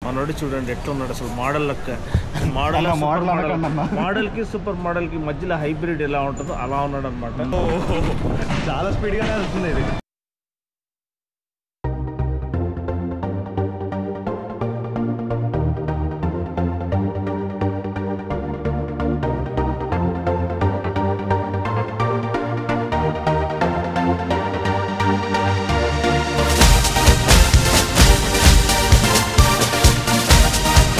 మనోడు చూడండి ఎట్లా ఉన్నాడు అసలు మోడల్ మోడల్కి సూపర్ మోడల్కి మధ్యలో హైబ్రిడ్ ఎలా ఉంటుందో అలా ఉన్నాడు అనమాట. చాలా స్పీడ్గానే వెళ్తుంది ఇది.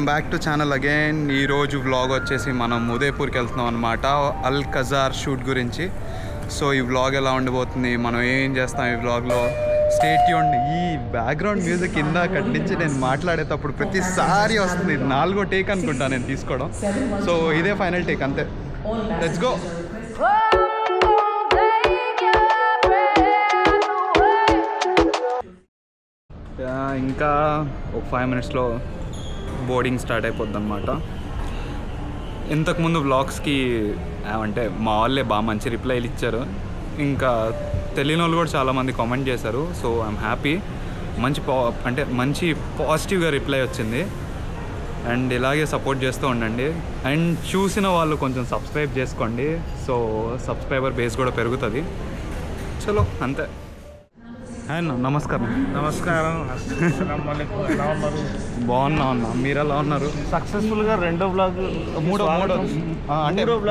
Back to channel again. ఈరోజు వ్లాగ్ వచ్చేసి మనం ఉదయపూర్కి వెళ్తున్నాం అనమాట, అల్ ఖజార్ షూట్ గురించి. సో ఈ వ్లాగ్ ఎలా ఉండబోతుంది, మనం ఏం చేస్తాం ఈ వ్లాగ్లో, స్టే ట్యూన్డ్. ఈ బ్యాక్గ్రౌండ్ మ్యూజిక్ ఇందాకటి నుంచి నేను మాట్లాడేటప్పుడు ప్రతిసారి వస్తుంది. 4వ టేక్ అనుకుంటా నేను తీసుకోవడం. సో ఇదే ఫైనల్ టేక్ అంతే. Let's go. ఇంకా ఒక 5 minutesలో బోర్డింగ్ స్టార్ట్ అయిపోద్ది అనమాట. ఇంతకుముందు వ్లాగ్స్కి అంటే మా వాళ్ళే బాగా మంచి రిప్లైలు ఇచ్చారు. ఇంకా తెలియని వాళ్ళు కూడా చాలామంది కామెంట్ చేశారు. So I'm happy. మంచి పాజిటివ్గా రిప్లై వచ్చింది. అండ్ ఇలాగే సపోర్ట్ చేస్తూ ఉండండి. అండ్ చూసిన వాళ్ళు కొంచెం సబ్స్క్రైబ్ చేసుకోండి. సో సబ్స్క్రైబర్ బేస్ కూడా పెరుగుతుంది. చలో అంతే. నమస్కారం. బాగున్నా ఉన్నా, మీరు ఎలా ఉన్నారు? సక్సెస్ఫుల్గా రెండో బ్లాగ్, మూడో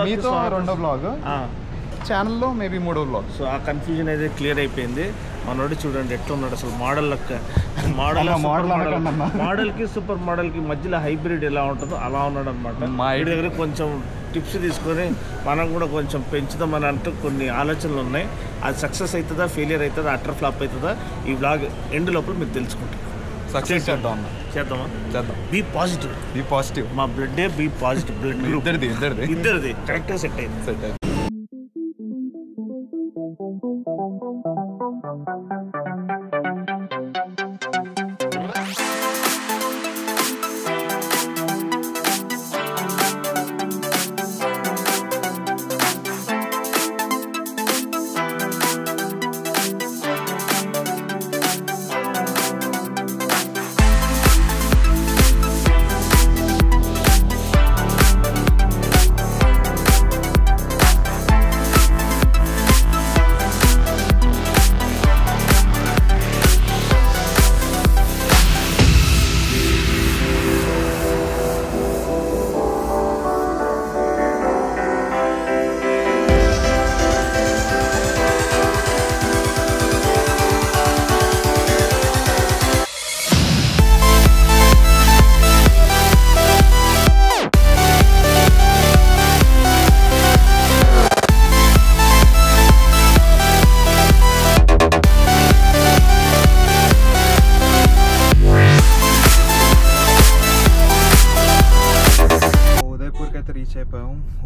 మీతో రెండో బ్లాగ్, ఛానల్లో మేబీ మూడో బ్లాగ్. సో ఆ కన్ఫ్యూజన్ అయితే క్లియర్ అయిపోయింది. మనోడు చూడండి ఎట్లా ఉన్నాడు అసలు మోడల్కి సూపర్ మోడల్కి మధ్యలో హైబ్రిడ్ ఎలా ఉంటుందో అలా ఉన్నాడు అనమాట. మా ఇంటి దగ్గర కొంచెం టిప్స్ తీసుకొని మనం కూడా కొంచెం పెంచుదామని అంటూ కొన్ని ఆలోచనలు ఉన్నాయి. అది సక్సెస్ అవుతుందా, ఫెయిలియర్ అవుతుందా, అటర్ ఫ్లాప్ అవుతుందా, ఈ బ్లాగ్ ఎండ్ లోపల మీరు తెలుసుకుంటారు. సక్సెస్ చేద్దామా? చేద్దాం. B positive. మా బ్లడ్ బీ పాజిటివ్. బ్లడ్ ఇద్దరిది కరెక్ట్గా సెట్ అయింది.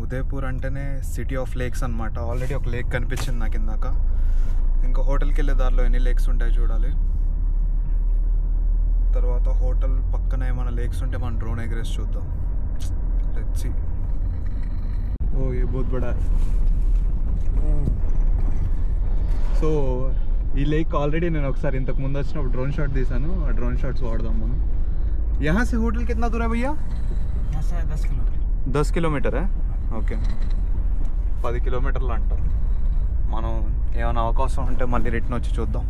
ఉదయపూర్ అంటేనే సిటీ ఆఫ్ లేక్స్ అనమాట. ఆల్రెడీ ఒక లేక్ కనిపించింది నాకు ఇందాక. ఇంకా హోటల్కి వెళ్ళే దారిలో ఎన్ని లేక్స్ ఉంటాయి చూడాలి. తర్వాత హోటల్ పక్కన ఏమైనా లేక్స్ ఉంటే మనం డ్రోన్ ఎగరేసి చూద్దాం. Let's see. ఓ ये बहुत बड़ा. సో ఈ లేక్ ఆల్రెడీ నేను ఒకసారి ఇంతకు ముందు వచ్చినప్పుడు డ్రోన్ షాట్ తీసాను. ఆ డ్రోన్ షాట్స్ వాడదాం మనం. यहाँ से होटल कितना दूर है भैया? 10 किलोमीटर है. ఓకే, 10 కిలోమీటర్లు అంటారు. మనం ఏమైనా అవకాశం ఉంటే మళ్ళీ రిటర్న్ వచ్చి చూద్దాం.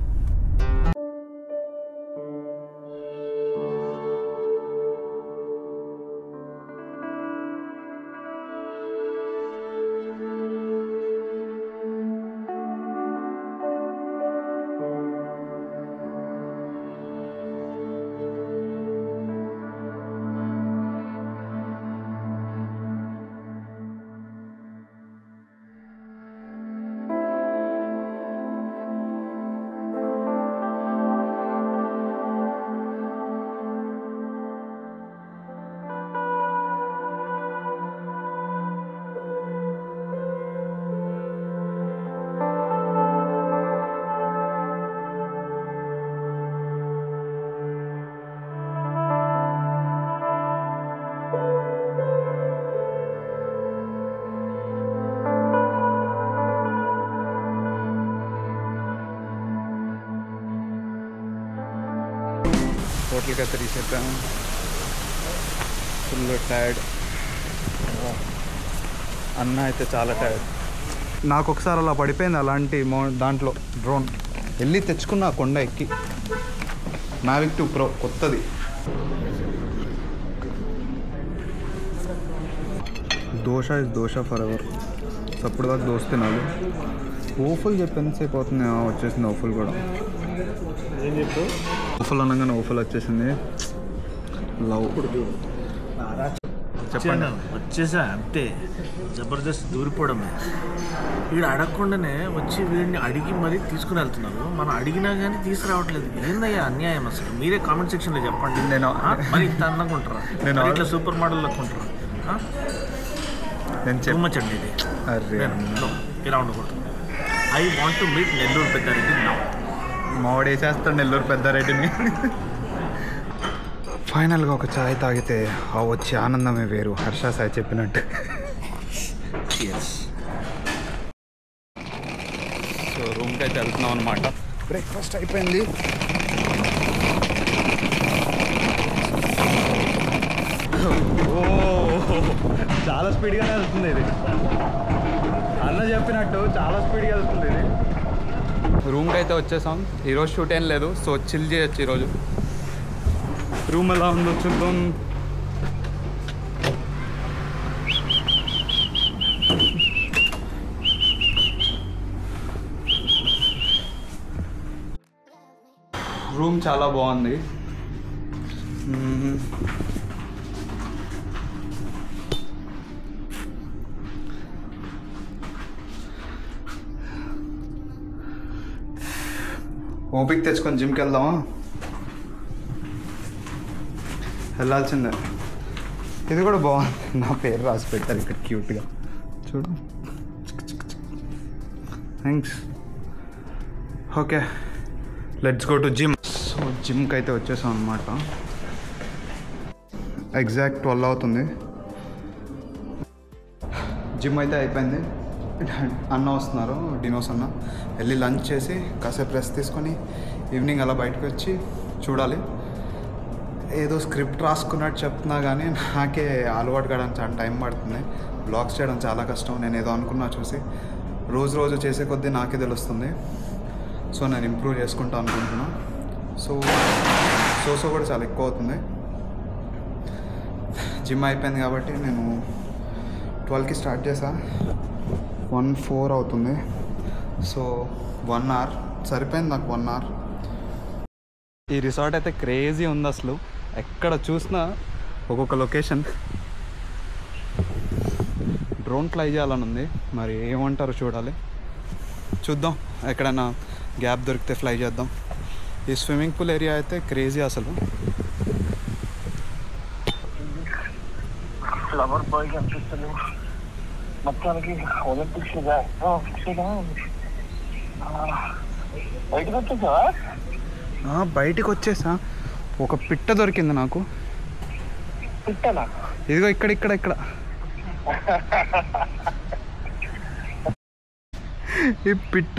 హోటల్కి అయితే రీచ్ అయిపోయాము. Full tired. అన్న అయితే చాలా టైర్డ్. నాకు ఒకసారి అలా పడిపోయింది అలాంటి దాంట్లో డ్రోన్. వెళ్ళి తెచ్చుకున్న కొండ ఎక్కి. Mavic 2 Pro కొత్తది. Dosa for ever. అప్పుడు దాకా దోశ తినాలి. ఓఫుల్ చెప్పేంతసేపు అవుతుంది. వచ్చేసింది ఓఫుల్ కూడా. ఏం చెప్పు? ఓఫుల్ అనగానే ఓఫుల్ వచ్చేసింది. లవ్ చెప్పండి. వచ్చేసా అంతే, జబర్దస్త్ దూరిపోవడమే. వీడు అడగకుండానే వచ్చి వీడిని అడిగి మరీ తీసుకుని వెళ్తున్నారు. మనం అడిగినా కానీ తీసుకురావట్లేదు. ఏందయ్యా అన్యాయం అసలు? మీరే కామెంట్ సెక్షన్లో చెప్పండి. మరి ఇంత అందంగా ఉంటారా? నేను ఇట్లా సూపర్ మోడల్ అనుకుంటారా? నేను చెప్పండి. ఇది ఇలా ఉండకూడదు. I want to meet Nellore Peddareddy now. మావాడేసేస్తాడు నెల్లూరు పెద్దారెడ్డిని. ఫైనల్గా ఒక చాయ్ తాగితే ఆ వచ్చే ఆనందమే వేరు. హర్ష సాయి చెప్పినట్టు. సో రూమ్కి అయితే వెళ్తున్నాం అనమాట. బ్రేక్ఫాస్ట్ అయిపోయింది. చాలా స్పీడ్గానే వెళ్తుంది ఇది. అన్న చెప్పినట్టు చాలా స్పీడ్గా వెళ్తుంది ఇది. రూమ్కి అయితే వచ్చేసాం. ఈరోజు షూట్ ఏం లేదు, సో చిల్ చేయొచ్చు ఈరోజు. రూమ్ ఎలా ఉందో చూద్దాం. రూమ్ చాలా బాగుంది. ఓపిక తెచ్చుకొని జిమ్కి వెళ్దామా? వెళ్ళాల్సిందే. ఇది కూడా బాగుంది. నా పేరు రాసి పెట్టారు ఇక్కడ క్యూట్గా. చూడు. Thanks. Okay, let's go to gym. So జిమ్కి అయితే వచ్చేసాం అనమాట. ఎగ్జాక్ట్ 12 అవుతుంది. జిమ్ అయితే అయిపోయింది. అన్న వస్తున్నారు, డినోస్ అన్న. వెళ్ళి లంచ్ చేసి కాసేపు రెస్ట్ తీసుకొని ఈవినింగ్ అలా బయటకు వచ్చి చూడాలి. ఏదో స్క్రిప్ట్ రాసుకున్నట్టు చెప్తున్నా కానీ నాకే అలవాటు కావడానికి చాలా టైం పడుతుంది. బ్లాగ్స్ చేయడం చాలా కష్టం. నేను ఏదో అనుకున్నా చూసి రోజు చేసే కొద్దీ నాకే తెలుస్తుంది. సో నేను ఇంప్రూవ్ చేసుకుంటా అనుకుంటున్నా. సో కూడా చాలా ఎక్కువ అవుతుంది. జిమ్ అయిపోయింది కాబట్టి నేను 12కి స్టార్ట్ చేసా. 1:04 అవుతుంది. సో 1 అవర్ సరిపోయింది నాకు. 1 అవర్. ఈ రిసార్ట్ అయితే క్రేజీ ఉంది అసలు. ఎక్కడ చూసినా ఒక్కొక్క లొకేషన్. డ్రోన్ ఫ్లై చేయాలని ఉంది, మరి ఏమంటారో చూడాలి. చూద్దాం, ఎక్కడైనా గ్యాప్ దొరికితే ఫ్లై చేద్దాం. ఈ స్విమ్మింగ్ పూల్ ఏరియా అయితే క్రేజీ అసలు. ఫ్లవర్ బాయ్ కనిపిస్తుంది మొత్తానికి. ఒలింపిక్స్ బయటకు వచ్చేసావా? బయటికి వచ్చేసా. ఒక పిట్ట దొరికింది నాకు. పిట్టనా? ఇదిగో ఇక్కడ ఈ పిట్ట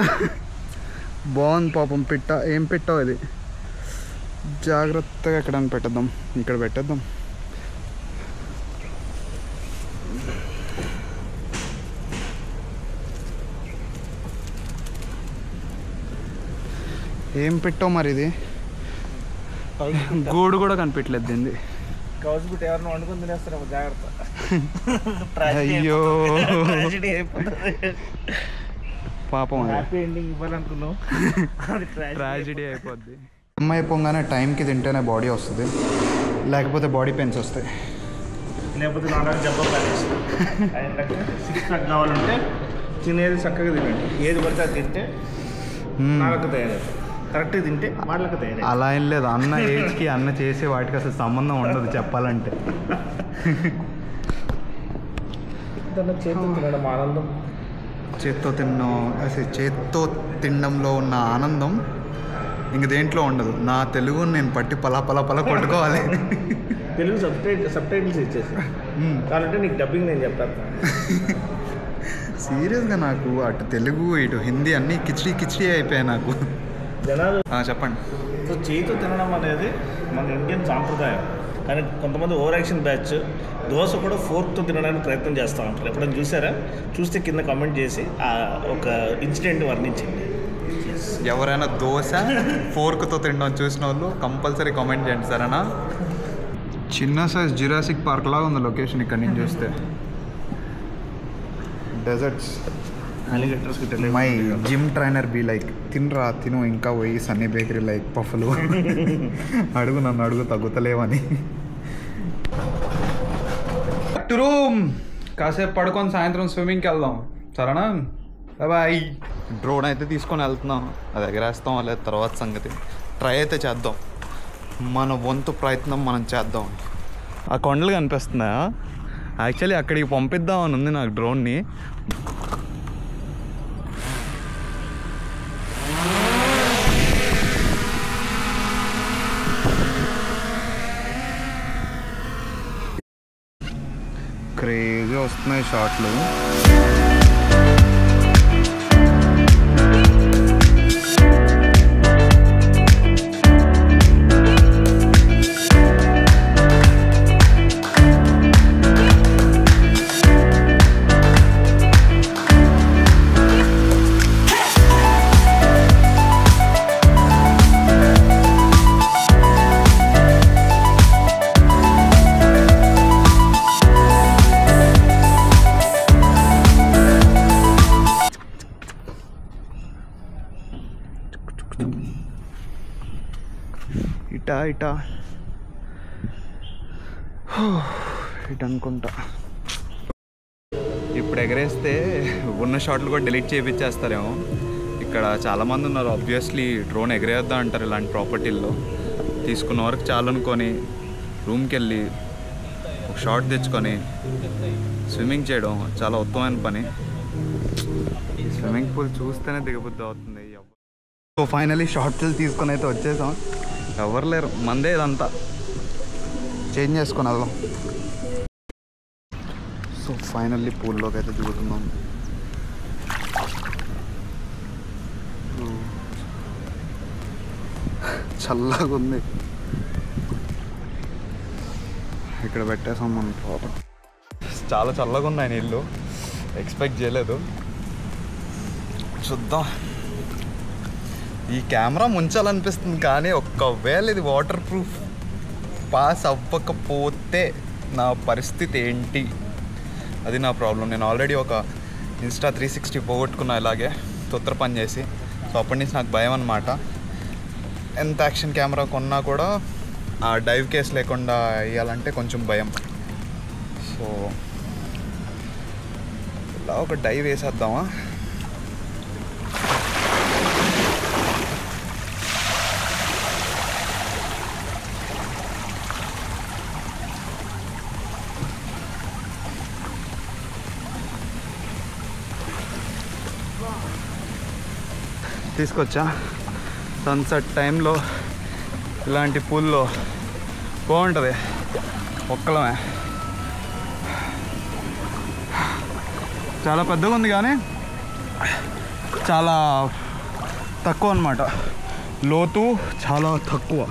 బాగుంది పాపం. పిట్ట ఏం పిట్టో ఇది. జాగ్రత్తగా ఎక్కడైనా పెట్టేద్దాం. ఇక్కడ పెట్టేద్దాం. ఏం పెట్టో మరి ఇది. గూడు కూడా కనిపించలేదు దీన్ని. గౌజ్బుట్ ఎవరిని వండుకొని తినేస్తారేమో, జాగ్రత్త. అయ్యో పాపం. హ్యాపీ ఎండింగ్ ఇవ్వాలనుకున్నావు, ట్రాజెడీ అయిపోద్ది. అమ్మాయి అయిపోగానే టైంకి తింటేనే బాడీ వస్తుంది, లేకపోతే బాడీ పెయిన్స్ వస్తాయి. లేకపోతే నాలుగు జబ్బా పడేస్తుంది. 6 ప్యాక్ కావాలంటే తినేది చక్కగా తినండి. ఏది పడితే అది తింటే నాలుగు తయారవుతుంది. కరెక్ట్గా తింటే వాళ్ళకి తయారు. అలా ఏం లేదు. అన్న ఏజ్కి అన్న చేసే వాటికి అసలు సంబంధం ఉండదు చెప్పాలంటే. చేతితో తినడం ఆనందం. చేత్తో తినడంలో ఉన్న ఆనందం ఇంక దేంట్లో ఉండదు. నా తెలుగుని నేను పట్టి పలా కొట్టుకోవాలి. తెలుగు సబ్ టైటిల్స్ ఇచ్చేసి కాబట్టి నీకు డబ్బింగ్ నేను చెప్తాను. సీరియస్గా నాకు అటు తెలుగు ఇటు హిందీ అన్నీ కిచిడి అయిపోయాయి నాకు. జనాలు చెప్పండి. సో చేతితో తినడం అనేది మన ఇండియన్ సాంప్రదాయం. కానీ కొంతమంది ఓవర్ యాక్షన్ బ్యాచ్ దోశ కూడా ఫోర్క్తో తినడానికి ప్రయత్నం చేస్తూ ఉంటారు. ఎప్పుడైనా చూసారా? చూస్తే కింద కామెంట్ చేసి ఒక ఇన్సిడెంట్ వర్ణించండి. ఎవరైనా దోశ ఫోర్క్తో తినడం చూసిన వాళ్ళు కంపల్సరీ కామెంట్ చేయండి సరేనా. చిన్న సైజ్ జురాసిక్ పార్క్ లాగా ఉంది లొకేషన్ ఇక్కడ నుంచి చూస్తే. Desserts my gym trainer be like తిను ఇంకా పోయి సన్నీ బేకరీ లైక్ పఫ్లు నన్ను అడుగు తగ్గుతలేవని. రూమ్ కాసేపు పడుకొని సాయంత్రం స్విమ్మింగ్కి వెళ్దాం సరేనా. బాయ్. డ్రోన్ అయితే తీసుకొని వెళ్తున్నాం, అది ఎగరేస్తాం లేదా తర్వాత సంగతి. ట్రై అయితే చేద్దాం, మన వంతు ప్రయత్నం మనం చేద్దాం. ఆ కొండలు కనిపిస్తున్నాయా? యాక్చువల్లీ అక్కడికి పంపిద్దామని ఉంది నాకు డ్రోన్ని. క్రేజీ వస్తున్నాయి షాట్లు. ఇటా ఇటు అనుకుంటా. ఇప్పుడు ఎగరేస్తే ఉన్న షాట్లు కూడా డిలీట్ చేయించేస్తారేమో. ఇక్కడ చాలామంది ఉన్నారు ఆబ్వియస్లీ డ్రోన్ ఎగరేద్దాం అంటారు ఇలాంటి ప్రాపర్టీల్లో. తీసుకున్న వరకు చాలు అనుకొని రూమ్కి వెళ్ళి ఒక షాట్ తెచ్చుకొని స్విమ్మింగ్ చేయడం చాలా ఉత్తమమైన పని. స్విమ్మింగ్ పూల్ చూస్తేనే దిగబుద్ధి అవుతుంది. సో ఫైనలీ షార్ట్స్ తీసుకొని అయితే వచ్చేసాం. ఎవరు లేరు, మందే ఇదంతా. చేంజ్ చేసుకొని వెళ్దాం. సో ఫైనల్లీ పూల్లోకి అయితే దిగుతున్నాం. చల్లగా ఉంది. ఇక్కడ పెట్టేసాం మనం ప్రాపర్. చాలా చల్లగా ఉన్నాయి నీళ్ళు, ఎక్స్పెక్ట్ చేయలేదు. చూద్దాం. ఈ కెమెరా ముంచాలనిపిస్తుంది కానీ ఒక్కవేళ ఇది వాటర్ ప్రూఫ్ పాస్ అవ్వకపోతే నా పరిస్థితి ఏంటి, అది నా ప్రాబ్లం. నేను ఆల్రెడీ ఒక ఇన్స్టా 360 పోగొట్టుకున్నా ఇలాగే తొత్తర పని చేసి. సో అప్పటి నుంచి నాకు భయం అన్నమాట. ఎంత యాక్షన్ కెమెరా కొన్నా కూడా ఆ డైవ్ కేస్ లేకుండా వేయాలంటే కొంచెం భయం. సో ఇలా ఒక డైవ్ వేసేద్దామా. తీసుకొచ్చా సన్సెట్ టైంలో ఇలాంటి పూల్లో బాగుంటుంది. ఒక్కలమే చాలా పెద్దగా ఉంది కానీ చాలా తక్కువ అన్నమాట. లోతు చాలా తక్కువ.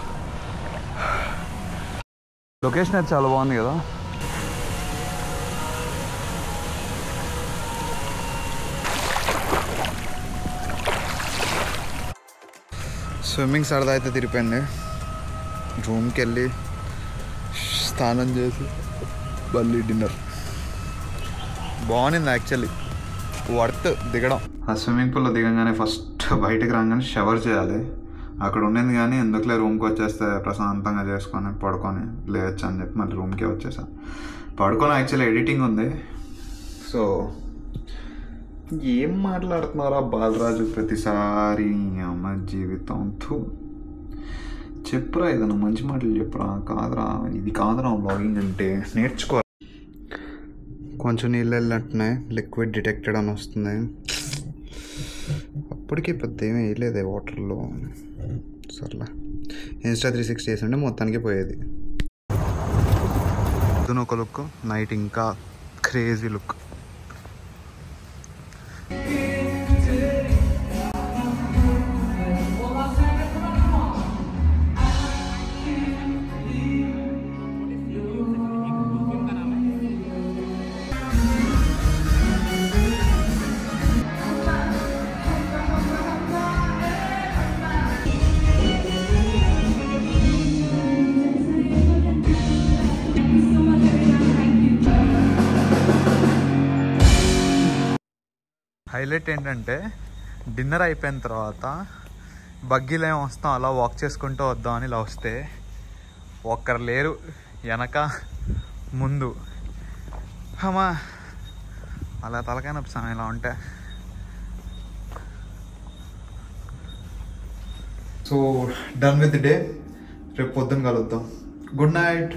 లొకేషన్ అయితే చాలా బాగుంది కదా. స్విమ్మింగ్ సరదా అయితే తిరిగిపోయింది. రూమ్కి వెళ్ళి స్నానం చేసి మళ్ళీ డిన్నర్. బాగుంది యాక్చువల్లీ, వర్త్ దిగడం. ఆ స్విమ్మింగ్ పూల్లో దిగంగానే ఫస్ట్ బయటకు రాగానే షవర్ చేయాలి. అక్కడ ఉండేది కానీ ఎందుకులే రూమ్కి వచ్చేస్తే ప్రశాంతంగా చేసుకొని పడుకొని లేవచ్చు అని చెప్పి మళ్ళీ రూమ్కే వచ్చేసాను. పడుకొని యాక్చువల్లీ ఎడిటింగ్ ఉంది. సో ఏం మాట్లాడుతున్నారా బాలరాజు ప్రతిసారి అమ్మ జీవితం. చెప్పురా ఏదన్నా మంచి మాటలు చెప్పురా. కాదురా ఇది కాదురా వ్లాగింగ్ అంటే, నేర్చుకో. కొంచెం నీళ్ళు వెళ్ళినట్టున్నాయి, లిక్విడ్ డిటెక్టెడ్ అని వస్తుంది. అప్పటికి పెద్ద ఏమీ వేయలేదే వాటర్లో. సర్లే ఇన్స్టా 360 చేస్తుంటే మొత్తానికి పోయేది. పొద్దున ఒక లుక్, నైట్ ఇంకా క్రేజీ లుక్. హైలైట్ ఏంటంటే డిన్నర్ అయిపోయిన తర్వాత బగ్గీలో ఏం వస్తాం అలా వాక్ చేసుకుంటూ వద్దామని ఇలా వస్తే ఒక్కరు లేరు వెనక ముందు. అమ్మా అలా తలకాయ నొప్పిస్తాను ఇలా ఉంటే. So done with day. రేపు పొద్దున్న కలుద్దాం. Good night.